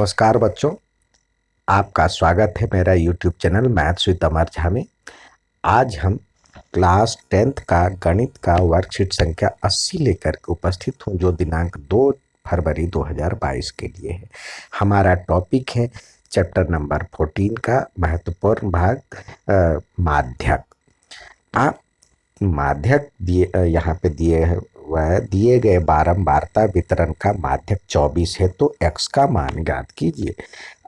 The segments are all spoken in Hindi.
नमस्कार बच्चों, आपका स्वागत है मेरा यूट्यूब चैनल मैथ्स विद अमर झा में। आज हम क्लास 10th का गणित का वर्कशीट संख्या 80 लेकर के उपस्थित हूँ, जो दिनांक 2 फरवरी 2022 के लिए है। हमारा टॉपिक है चैप्टर नंबर 14 का महत्वपूर्ण भाग माध्यक। आप माध्यक दिए यहाँ पे दिए हुआ है, दिए गए बारंबारता वितरण का माध्यक 24 है, तो x का मान ज्ञात कीजिए।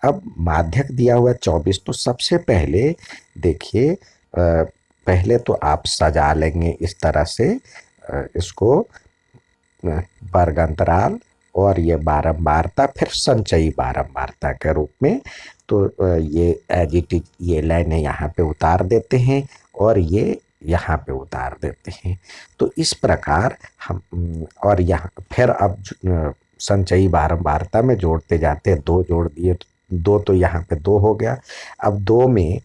अब माध्यक दिया हुआ 24, तो सबसे पहले देखिए, पहले तो आप सजा लेंगे इस तरह से इसको, वर्ग अंतराल और ये बारंबारता, फिर संचयी बारंबारता के रूप में। तो ये एज इट इज ये लाइन यहाँ पे उतार देते हैं और ये यहाँ पे उतार देते हैं। तो इस प्रकार हम और यहाँ फिर अब संचयी बारंबारता में जोड़ते जाते हैं। दो जोड़ दिए, दो तो यहाँ पे दो हो गया। अब दो में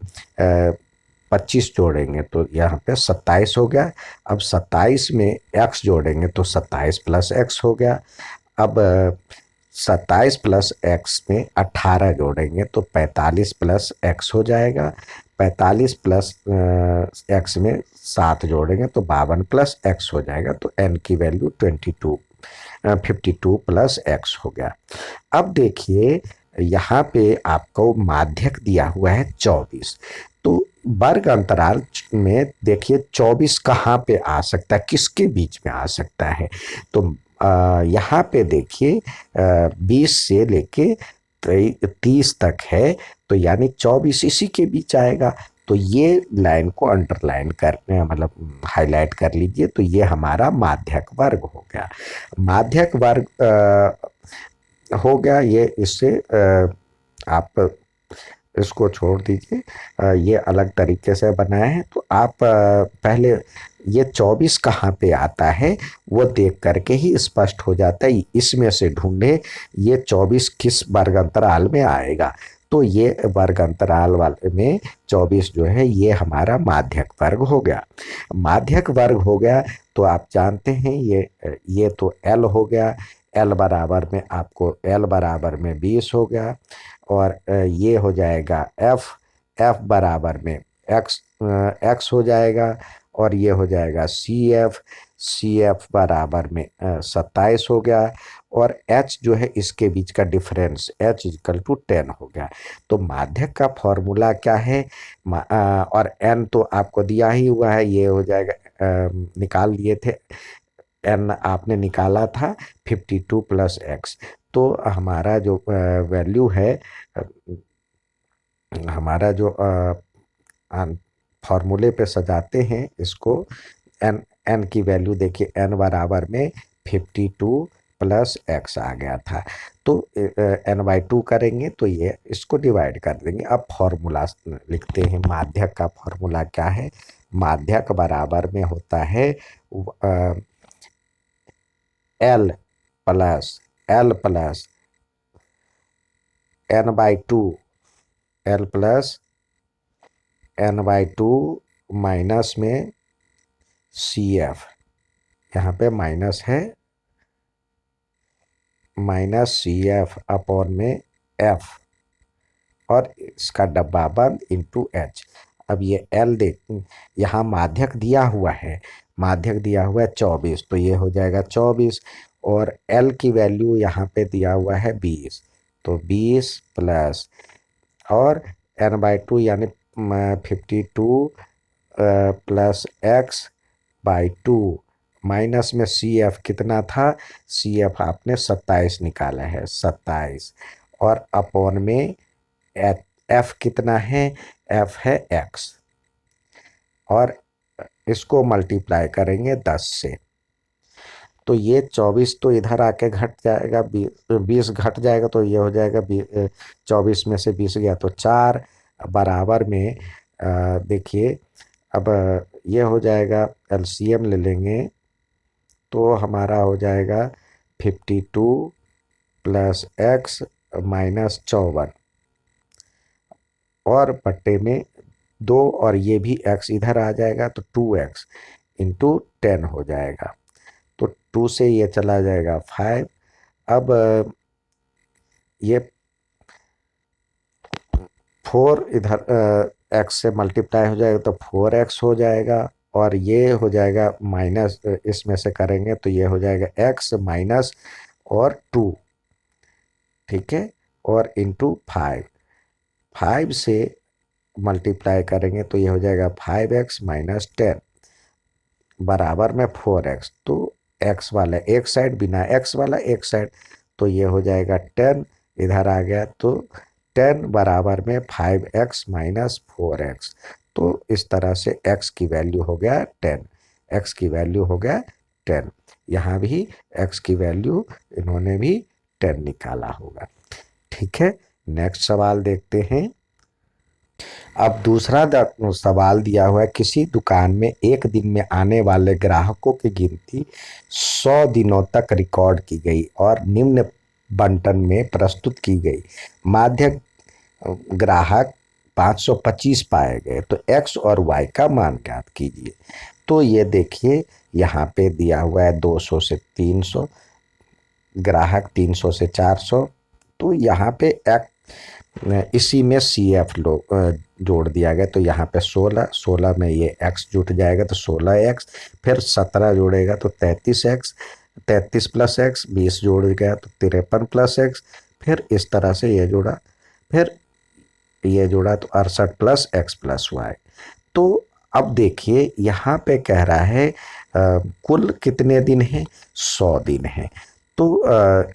25 जोड़ेंगे तो यहाँ पे 27 हो गया। अब 27 में x जोड़ेंगे तो 27 प्लस एक्स हो गया। अब 27 प्लस एक्स में 18 जोड़ेंगे तो 45 प्लस एक्स हो जाएगा। 45 प्लस एक्स में 7 जोड़ेंगे तो 52 प्लस एक्स हो जाएगा। तो n की वैल्यू 52 प्लस एक्स हो गया। अब देखिए, यहाँ पे आपको माध्यक दिया हुआ है 24। तो वर्ग अंतराल में देखिए 24 कहाँ पे आ सकता है, किसके बीच में आ सकता है। तो यहाँ पे देखिए 20 से लेके 30 तक है, तो यानी 24 इसी के बीच आएगा। तो ये लाइन को अंडरलाइन करने, मतलब हाईलाइट कर लीजिए। तो ये हमारा माध्यक वर्ग हो गया। माध्यक वर्ग हो गया। ये इससे आप इसको छोड़ दीजिए, ये अलग तरीके से बनाए हैं। तो आप पहले ये 24 कहाँ पे आता है वो देख करके ही स्पष्ट हो जाता है। इसमें से ढूंढे ये 24 किस वर्ग अंतराल में आएगा। तो ये वर्ग अंतराल वाले में 24 जो है ये हमारा माध्यक वर्ग हो गया। माध्यक वर्ग हो गया तो आप जानते हैं ये तो L हो गया। L बराबर में आपको L बराबर में 20 हो गया। और ये हो जाएगा F बराबर में x हो जाएगा। और ये हो जाएगा CF बराबर में 27 हो गया। और H जो है इसके बीच का डिफरेंस H इक्वल टू 10 हो गया। तो माध्यक का फॉर्मूला क्या है, और n तो आपको दिया ही हुआ है, ये हो जाएगा, निकाल लिए थे। n आपने निकाला था 52 प्लस एक्स। तो हमारा जो वैल्यू है, हमारा जो फॉर्मूले पे सजाते हैं इसको, n की वैल्यू देखिए, n बराबर में 52 प्लस एक्स आ गया था। तो n/2 करेंगे तो ये इसको डिवाइड कर देंगे। अब फॉर्मूला लिखते हैं। माध्यक का फॉर्मूला क्या है, माध्यक बराबर में होता है L plus n/2, L plus n/2 minus में CF, यहाँ पे माइनस है, माइनस CF अपॉन में F, और इसका डब्बा बंद इंटू H। अब ये L देख, यहाँ माध्यक दिया हुआ है, माध्यक दिया हुआ है 24, तो ये हो जाएगा 24। और L की वैल्यू यहाँ पे दिया हुआ है 20, तो 20 प्लस और n/2 यानी 52 प्लस x/2 माइनस में CF कितना था, CF आपने 27 निकाला है, 27। और अपॉन में F कितना है, F है x, और इसको मल्टीप्लाई करेंगे 10 से। तो ये 24 तो इधर आके घट जाएगा, 20 घट जाएगा, तो ये हो जाएगा 24 में से 20 गया तो 4 बराबर में, देखिए अब ये हो जाएगा, LCM ले लेंगे तो हमारा हो जाएगा 52 प्लस एक्स माइनस 54, और बट्टे में 2, और ये भी x इधर आ जाएगा तो 2x इंटू 10 हो जाएगा। तो 2 से ये चला जाएगा 5। अब ये 4 इधर एक्स से मल्टीप्लाई हो जाएगा तो 4x हो जाएगा, और ये हो जाएगा माइनस, इसमें से करेंगे तो ये हो जाएगा x माइनस और 2, ठीक है, और इंटू 5, 5 से मल्टीप्लाई करेंगे तो ये हो जाएगा 5x माइनस 10 बराबर में 4x। तो x वाला एक साइड बिना x वाला एक साइड, तो ये हो जाएगा 10, इधर आ गया तो 10 बराबर में 5x माइनस 4x। तो इस तरह से x की वैल्यू हो गया 10, x की वैल्यू हो गया 10। यहाँ भी x की वैल्यू इन्होंने भी 10 निकाला होगा, ठीक है। नेक्स्ट सवाल देखते हैं। अब दूसरा सवाल दिया हुआ है, किसी दुकान में एक दिन में आने वाले ग्राहकों की गिनती 100 दिनों तक रिकॉर्ड की गई और निम्न बंटन में प्रस्तुत की गई। माध्य ग्राहक 525 पाए गए, तो x और y का मान ज्ञात कीजिए। तो ये देखिए यहाँ पे दिया हुआ है 200 से 300, ग्राहक 300 से 400, तो यहाँ पे इसी में सी एफ जोड़ दिया गया, तो यहाँ पे 16 में ये x जुट जाएगा तो 16x, फिर 17 जोड़ेगा तो 33x, 33 प्लस x, 20 जोड़ गया तो 53 प्लस x, फिर इस तरह से ये जोड़ा, फिर ये जोड़ा तो 68 प्लस x प्लस वाई। तो अब देखिए यहाँ पे कह रहा है कुल कितने दिन हैं, 100 दिन है। तो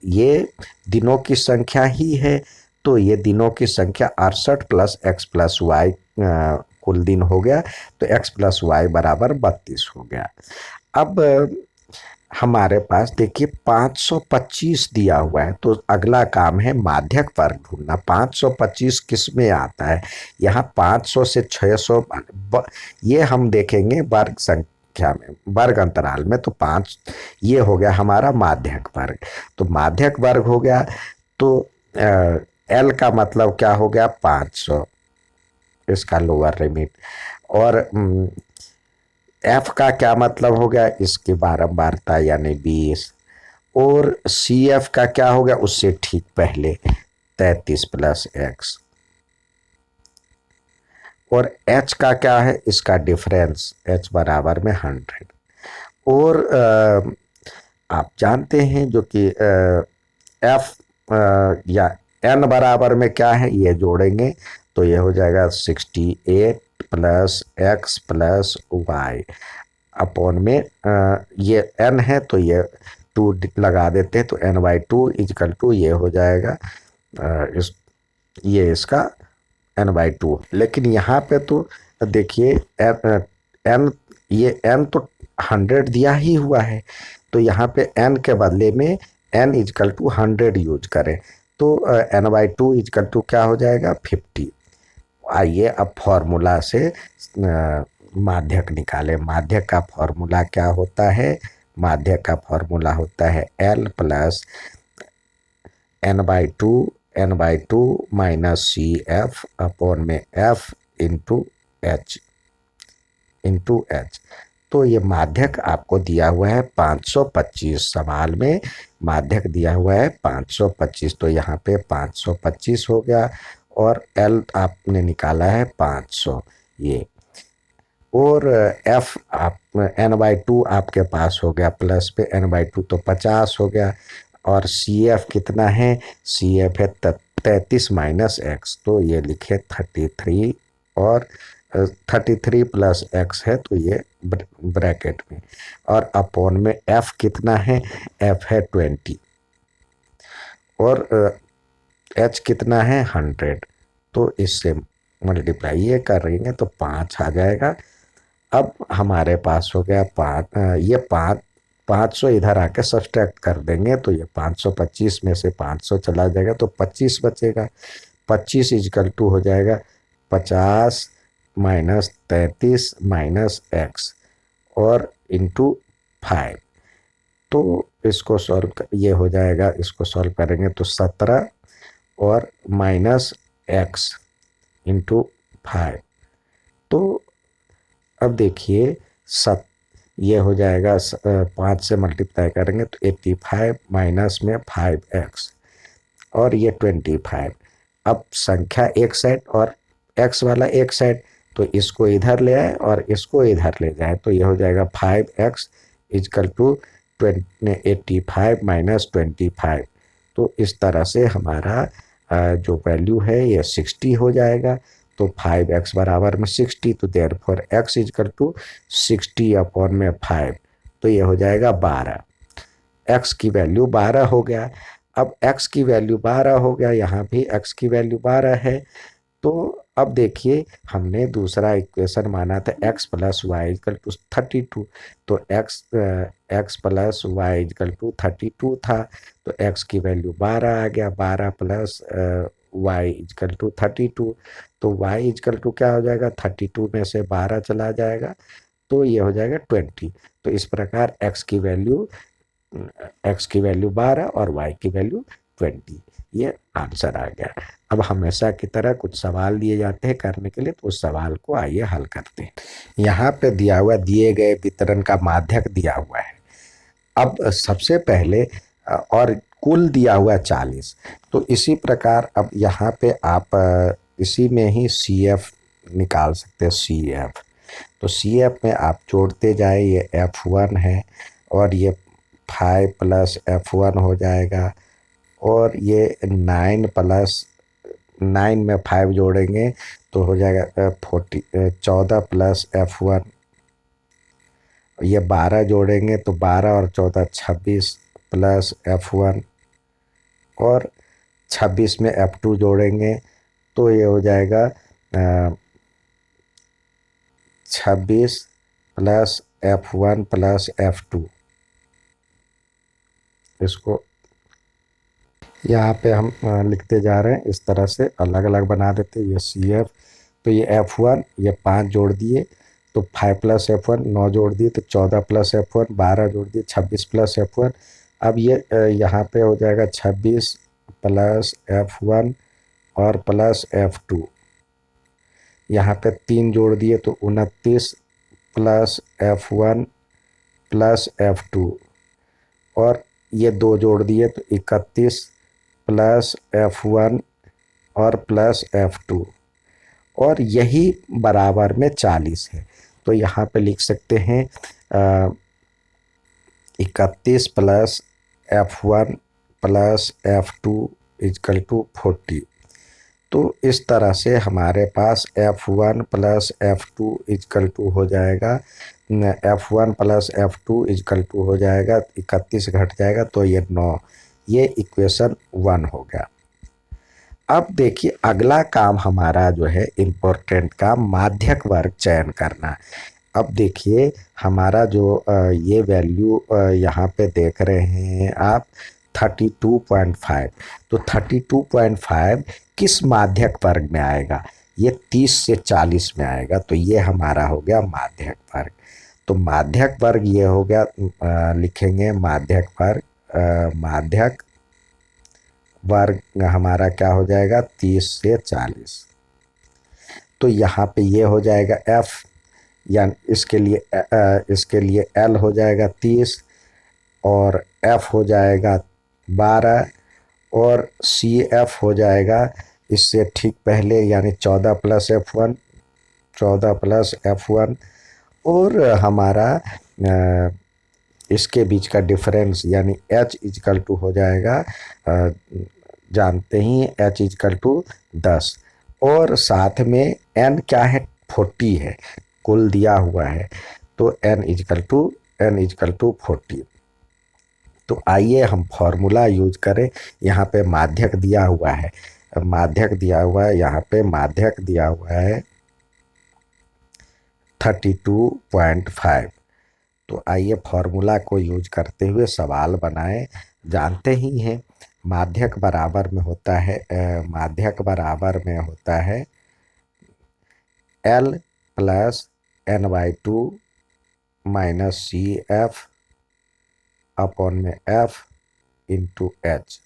ये दिनों की संख्या ही है, तो ये दिनों की संख्या 68 प्लस एक्स प्लस वाई कुल दिन हो गया, तो x प्लस वाई बराबर 32 हो गया। अब हमारे पास देखिए 525 दिया हुआ है, तो अगला काम है माध्यक वर्ग ढूंढना। 525 किस में आता है, यहाँ 500 से 600, ये हम देखेंगे वर्ग संख्या में, वर्ग अंतराल में। तो 5 ये हो गया हमारा माध्यक वर्ग, तो माध्यक वर्ग हो गया। तो एल का मतलब क्या हो गया 500, इसका लोअर लिमिट, और एफ का क्या मतलब हो गया, इसकी बारंबारता यानी 20, और सी एफ का क्या हो गया उससे ठीक पहले 33 प्लस एक्स, और एच का क्या है, इसका डिफरेंस एच बराबर में 100। और आप जानते हैं जो कि एफ या एन बराबर में क्या है, ये जोड़ेंगे तो ये हो जाएगा 68 plus x plus y upon में ये एन है तो ये 2 लगा देते हैं, तो एन बाई 2 इजकल टू ये हो जाएगा ये इसका एन बाई 2। लेकिन यहाँ पे तो देखिए एन, ये एन तो 100 दिया ही हुआ है, तो यहाँ पे एन के बदले में एन इजकल टू 100 यूज करें, तो एन बाई 2 इजकल टू क्या हो जाएगा 50। आइए अब फॉर्मूला से माध्यक निकालें। माध्यक का फॉर्मूला क्या होता है, माध्यक का फॉर्मूला होता है L plus N by two minus C F upon में एफ इंटू एच। तो ये माध्यक आपको दिया हुआ है 525, सवाल में माध्यक दिया हुआ है 525, तो यहाँ पे 525 हो गया, और एल आपने निकाला है 500 ये, और एफ आप एन बाई 2 आपके पास हो गया, प्लस पे एन बाई 2 तो 50 हो गया, और सी एफ कितना है, सी एफ है 33 माइनस एक्स, तो ये लिखे 33, और 33 प्लस एक्स है तो ये ब्रैकेट में, और अपॉन में एफ कितना है, एफ है 20, और एच कितना है 100, तो इससे मल्टीप्लाई ये करेंगे तो 5 आ जाएगा। अब हमारे पास हो गया 5, ये 500 इधर आके सब्सट्रैक्ट कर देंगे, तो ये 525 में से 500 चला जाएगा तो 25 बचेगा, 25 इजकल टू हो जाएगा 50 माइनस 33 माइनस एक्स और इंटू 5। तो इसको सॉल्व ये हो जाएगा, इसको सॉल्व करेंगे तो 17 और माइनस एक्स इंटू 5। तो अब देखिए ये हो जाएगा 5 से मल्टीप्लाई करेंगे तो 85 माइनस में 5x और ये 25। अब संख्या एक साइड और एक्स वाला एक साइड, तो इसको इधर ले आए और इसको इधर ले जाए, तो ये हो जाएगा 5x इजकल टू 85 - 25। तो इस तरह से हमारा जो वैल्यू है ये 60 हो जाएगा। तो 5x बराबर में 60, तो therefore x is equal to 60/5, तो ये हो जाएगा 12। एक्स की वैल्यू 12 हो गया। अब एक्स की वैल्यू 12 हो गया, यहाँ भी एक्स की वैल्यू 12 है। तो अब देखिए, हमने दूसरा इक्वेशन माना था x plus y is equal to 32। तो x plus y is equal to 32 था। तो x की वैल्यू 12 आ गया, 12 प्लस वाई इजकल टू 32। तो y इजकल टू क्या हो जाएगा, 32 में से 12 चला जाएगा, तो ये हो जाएगा 20। तो इस प्रकार एक्स की वैल्यू 12 और वाई की वैल्यू 20, ये आंसर आ गया। अब हमेशा की तरह कुछ सवाल दिए जाते हैं करने के लिए, तो उस सवाल को आइए हल करते हैं। यहाँ पे दिया हुआ दिए गए वितरण का माध्यक दिया हुआ है। अब सबसे पहले और कुल दिया हुआ 40। तो इसी प्रकार अब यहाँ पे आप इसी में ही सी एफ निकाल सकते हैं, सी एफ। तो सी एफ में आप जोड़ते जाए, ये F1 है और ये 5 + F1 हो जाएगा, और ये 9 में 5 जोड़ेंगे तो हो जाएगा 14 + F1। ये 12 जोड़ेंगे तो 12 और 14 26 + F1, और 26 में F2 जोड़ेंगे तो ये हो जाएगा 26 + F1 + F2। इसको यहाँ पे हम लिखते जा रहे हैं, इस तरह से अलग अलग बना देते हैं। ये सी एफ, तो ये F1, ये 5 जोड़ दिए तो 5 + F1, 9 जोड़ दिए तो 14 + F1, 12 जोड़ दिए 26 + F1। अब ये यहाँ पे हो जाएगा 26 + F1 और प्लस F2। यहाँ पे 3 जोड़ दिए तो 29 + F1 + F2, और ये 2 जोड़ दिए तो 31 + F1 और प्लस F2, और यही बराबर में 40 है। तो यहाँ पे लिख सकते हैं 31 + F1 + F2 इजकल टू 40। तो इस तरह से हमारे पास F1 + F2 इजकल टू हो जाएगा, F1 + F2 इजकल टू हो जाएगा 31 घट जाएगा तो ये 9। ये इक्वेशन 1 हो गया। अब देखिए अगला काम हमारा जो है इम्पोर्टेंट काम, माध्यक वर्ग चयन करना। अब देखिए हमारा जो ये वैल्यू यहाँ पे देख रहे हैं आप 32.5, तो 32.5 किस माध्यक वर्ग में आएगा, ये 30 से 40 में आएगा। तो ये हमारा हो गया माध्यक वर्ग। तो माध्यक वर्ग ये हो गया, लिखेंगे माध्यक वर्ग, माध्यक वर्ग हमारा क्या हो जाएगा 30 से 40। तो यहाँ पे ये हो जाएगा F, यानी इसके लिए L हो जाएगा 30, और F हो जाएगा 12, और CF हो जाएगा इससे ठीक पहले यानी 14 + F1, 14 + F1, और हमारा इसके बीच का डिफरेंस यानी H इजकल टू हो जाएगा, जानते ही H इजकल टू 10, और साथ में N क्या है 40 है, कुल दिया हुआ है, तो N इजकल टू 40। तो आइए हम फॉर्मूला यूज करें। यहाँ पे माध्यक दिया हुआ है, यहाँ पे माध्यक दिया हुआ है 32.5। तो आइए फॉर्मूला को यूज करते हुए सवाल बनाएं। जानते ही हैं माध्यक बराबर में होता है L + N/2 - CF अपॉन में F इंटू H।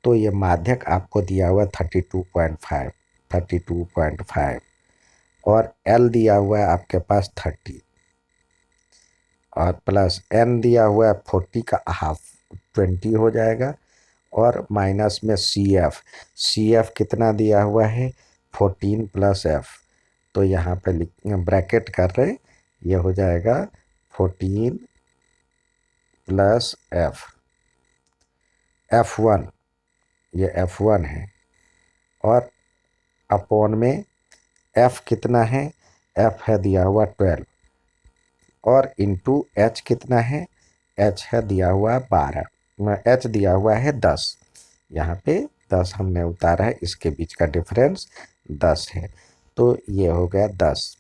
तो ये माध्यक आपको दिया हुआ 32.5, और L दिया हुआ है आपके पास 30, और प्लस N दिया हुआ है 40 का हाफ 20 हो जाएगा, और माइनस में CF कितना दिया हुआ है 14 प्लस एफ, तो यहाँ पे ब्रैकेट कर रहे, ये हो जाएगा 14 प्लस एफ, F1, ये F1 है, और अपॉन में F कितना है, F है दिया हुआ 12, और इंटू H कितना है, H है दिया हुआ 12, H दिया हुआ है 10, यहाँ पे 10 हमने उतारा है, इसके बीच का डिफरेंस 10 है, तो ये हो गया 10।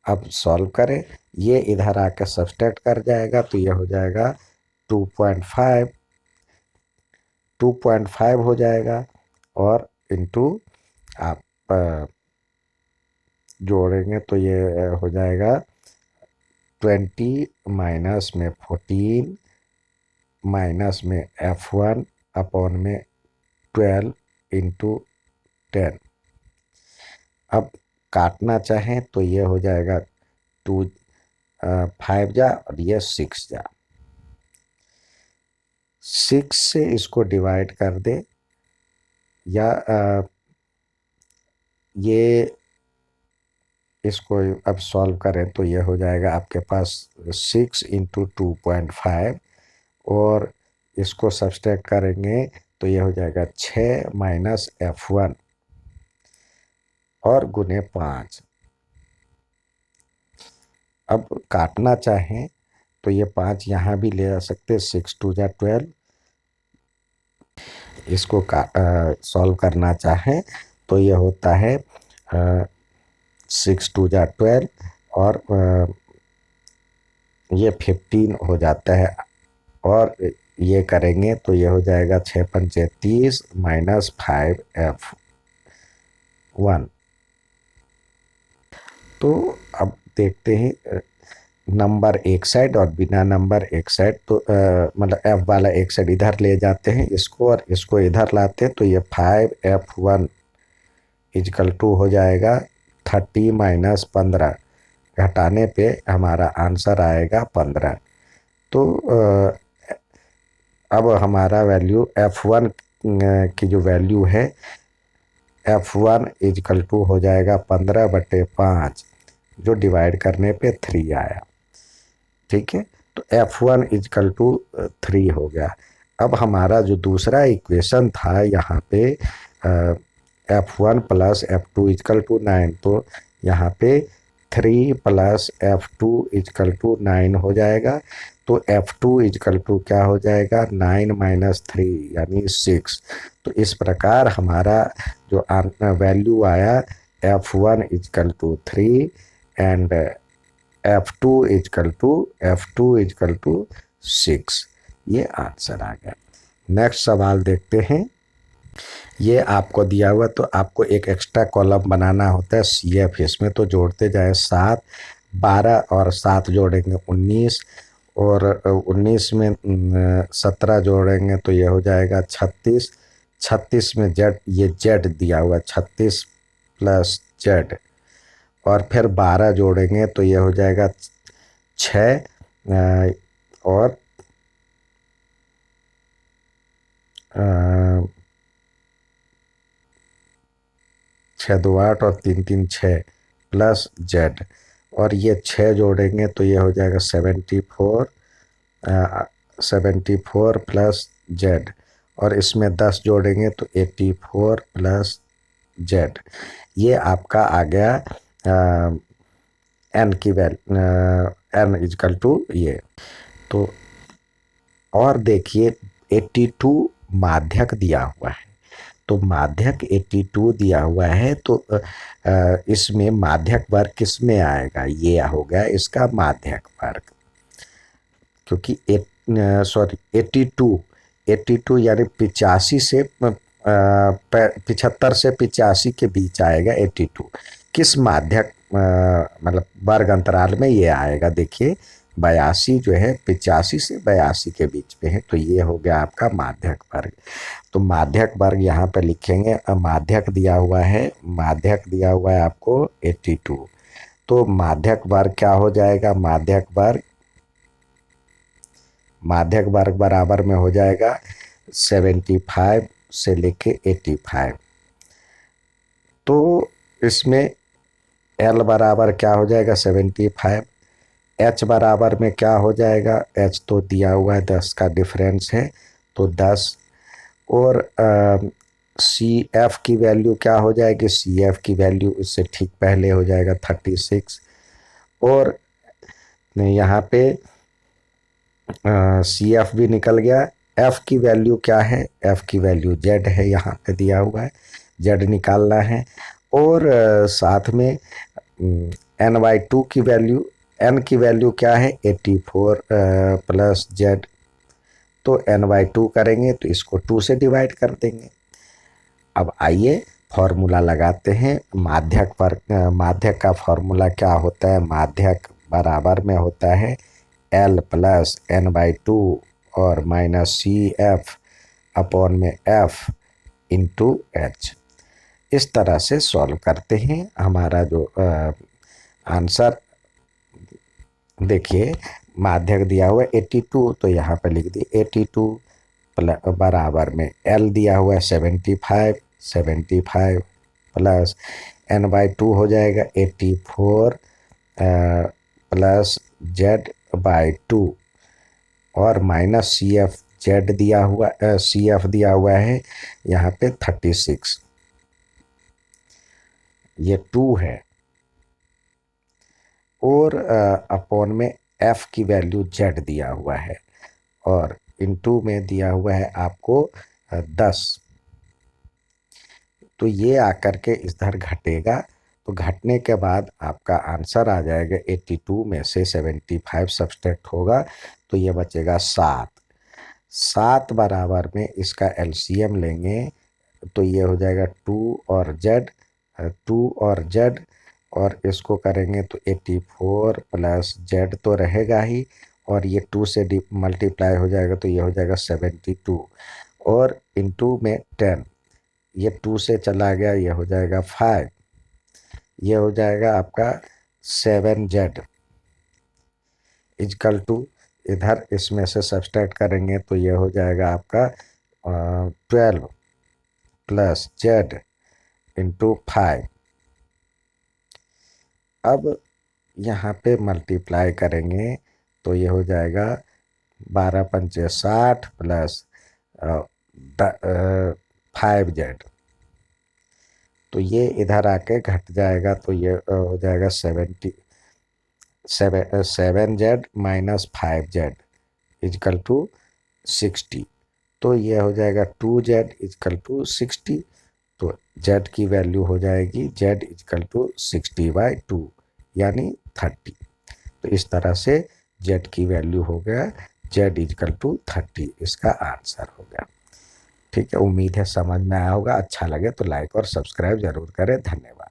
अब सॉल्व करें, ये इधर आकर सब्सट्रैक्ट कर जाएगा, तो ये हो जाएगा 2.5, 2.5 हो जाएगा, और इंटू आप जोड़ेंगे तो ये हो जाएगा 20 माइनस में 14 माइनस में F1 अपॉन में 12 इंटू 10। अब काटना चाहें तो ये हो जाएगा 2 5 जा, और ये 6 जा, 6 से इसको डिवाइड कर दे, या ये इसको अब सॉल्व करें तो ये हो जाएगा आपके पास 6 इंटू 2.5, और इसको सब्सट्रैक्ट करेंगे तो ये हो जाएगा 6 माइनस F1 और गुने 5। अब काटना चाहें तो ये 5 यहाँ भी ले आ सकते, 6 2 जा 12, इसको सॉल्व करना चाहें तो ये होता है 6 2 जा 12, और ये 15 हो जाता है, और ये करेंगे तो ये हो जाएगा 6 पंचे 30 माइनस 5F1। तो अब देखते हैं नंबर एक साइड और बिना नंबर एक साइड, तो मतलब F वाला एक साइड इधर ले जाते हैं इसको, और इसको इधर लाते हैं, तो ये 5F1 इजकल टू हो जाएगा 30 माइनस 15, घटाने पे हमारा आंसर आएगा 15। तो अब हमारा वैल्यू F1 की जो वैल्यू है, F1 इजकल टू हो जाएगा 15/5, जो डिवाइड करने पे 3 आया। ठीक है, तो F1 इजकल टू 3 हो गया। अब हमारा जो दूसरा इक्वेशन था यहाँ पे F1 plus F2 is equal to 9, तो यहाँ पे 3 प्लस F2 इजकल टू 9 हो जाएगा, तो F2 इजकल टू क्या हो जाएगा, 9 माइनस 3 यानी 6। तो इस प्रकार हमारा जो वैल्यू आया F1 is equal to 3 and F2 is equal to 6, ये आंसर आ गया। नेक्स्ट सवाल देखते हैं। ये आपको दिया हुआ, तो आपको एक एक्स्ट्रा कॉलम बनाना होता है CF, इसमें तो जोड़ते जाए 7, 12 और 7 जोड़ेंगे 19, और 19 में 17 जोड़ेंगे तो ये हो जाएगा 36, 36 में जेड, ये जेड दिया हुआ 36 प्लस जेड, और फिर 12 जोड़ेंगे तो ये हो जाएगा 6, और 6 2 8 और 3 3 6 प्लस जेड, और ये 6 जोड़ेंगे तो ये हो जाएगा 74, 74 प्लस जेड, और इसमें 10 जोड़ेंगे तो 84 प्लस जेड। ये आपका आ गया एन की वैल्यू, एन इजकल टू ये। तो और देखिए 82 माध्यक दिया हुआ है, तो माध्यक 82 दिया हुआ है, तो इसमें माध्यक वर्ग किस में आएगा, ये हो गया इसका माध्यक वर्ग, क्योंकि 82 यानी 85 से 75 से 85 के बीच आएगा 82, किस माध्यक मतलब वर्ग अंतराल में ये आएगा। देखिए 82 जो है 85 से 82 के बीच में है, तो ये हो गया आपका माध्यक वर्ग। तो माध्यक वर्ग यहाँ पे लिखेंगे, माध्यक दिया हुआ है, माध्यक दिया हुआ है आपको 82, तो माध्यक वर्ग क्या हो जाएगा, माध्यक वर्ग बराबर में हो जाएगा 75 से लेके 85। तो इसमें एल बराबर क्या हो जाएगा 75, एच बराबर में क्या हो जाएगा, एच तो दिया हुआ है 10 का डिफरेंस है तो 10, और सी एफ की वैल्यू क्या हो जाएगी, सी एफ की वैल्यू इससे ठीक पहले हो जाएगा 36, और यहाँ पे सी एफ भी निकल गया। एफ की वैल्यू क्या है, एफ की वैल्यू जेड है, यहाँ पे दिया हुआ है, जेड निकालना है, और साथ में n/2 की वैल्यू, n की वैल्यू क्या है 84 प्लस जेड, तो n/2 करेंगे तो इसको 2 से डिवाइड कर देंगे। अब आइए फॉर्मूला लगाते हैं। माध्यक पर माध्यक का फॉर्मूला क्या होता है, माध्यक बराबर में होता है L प्लस n/2 और माइनस सी एफ अपॉन में F इंटू एच। इस तरह से सॉल्व करते हैं। हमारा जो आंसर देखिए, माध्यक दिया हुआ है 82, तो यहाँ पर लिख दिए 82 बराबर में L दिया हुआ है 75, 75 प्लस n/2 हो जाएगा 84 प्लस z/2 और माइनस सी एफ, जेड दिया हुआ, सी एफ दिया हुआ है यहाँ पे 36, ये 2 है, और अपॉन में एफ की वैल्यू जेड दिया हुआ है, और इनटू में दिया हुआ है आपको 10। तो ये आकर के इधर घटेगा, तो घटने के बाद आपका आंसर आ जाएगा 82 में से 75 सब्सट्रैक्ट होगा तो ये बचेगा 7। 7 बराबर में इसका एलसीएम लेंगे तो ये हो जाएगा 2 और जेड, 2 और जेड, और इसको करेंगे तो 84 प्लस जेड तो रहेगा ही, और ये 2 से मल्टीप्लाई हो जाएगा तो ये हो जाएगा 72, और इनटू में 10, ये 2 से चला गया, ये हो जाएगा 5, ये हो जाएगा आपका 7z इजकल टू, इधर इसमें से सब्सट्रैक्ट करेंगे तो ये हो जाएगा आपका 12 प्लस जेड इंटू 5। अब यहाँ पे मल्टीप्लाई करेंगे तो ये हो जाएगा 12 पंचे 60 प्लस 5z, तो ये इधर आके घट जाएगा तो ये हो जाएगा 7z minus 5z is equal to 60, तो ये हो जाएगा 2z इजकल टू 60, तो z की वैल्यू हो जाएगी z इजकल टू 60/2 यानी 30। तो इस तरह से z की वैल्यू हो गया z इजकल टू 30, इसका आंसर हो गया। ठीक है, उम्मीद है समझ में आया होगा। अच्छा लगे तो लाइक और सब्सक्राइब जरूर करें। धन्यवाद।